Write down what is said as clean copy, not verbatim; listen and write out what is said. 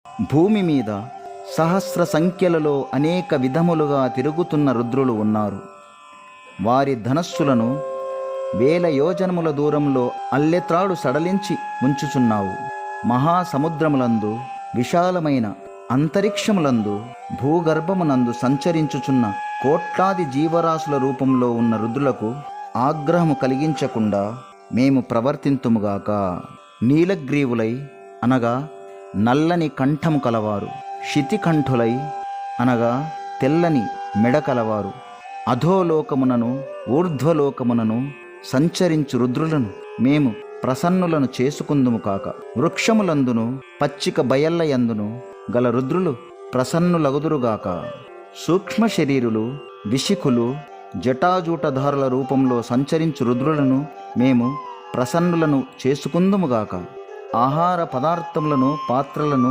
భూమి మీద సహస్ర సంఖ్యలలో అనేక విధములుగా తిరుగుతున్న రుద్రులు ఉన్నారు. వారి ధనస్సులను వేల యోజనముల దూరంలో అల్లెత్రాడు సడలించి ఉంచుచున్నావు. మహాసముద్రములందు, విశాలమైన అంతరిక్షములందు, భూగర్భమునందు సంచరించుచున్న కోట్లాది జీవరాశుల రూపంలో ఉన్న రుద్రులకు ఆగ్రహము కలిగించకుండా మేము ప్రవర్తింతుముగాక. నీలగ్రీవులై అనగా నల్లని కంఠము కలవారు, శితికంఠులై అనగా తెల్లని మెడ కలవారు, అధోలోకమునను ఊర్ధ్వలోకమునను సంచరించు రుద్రులను మేము ప్రసన్నులను చేసుకుందుము కాక. వృక్షములందును పచ్చిక బయళ్ళయందును గల రుద్రులు ప్రసన్నులగుదురుగాక. సూక్ష్మ శరీరులు, విశిఖులు, జటాజూటధారుల రూపంలో సంచరించు రుద్రులను మేము ప్రసన్నులను చేసుకుందుముగాక. ఆహార పదార్థములను, పాత్రలను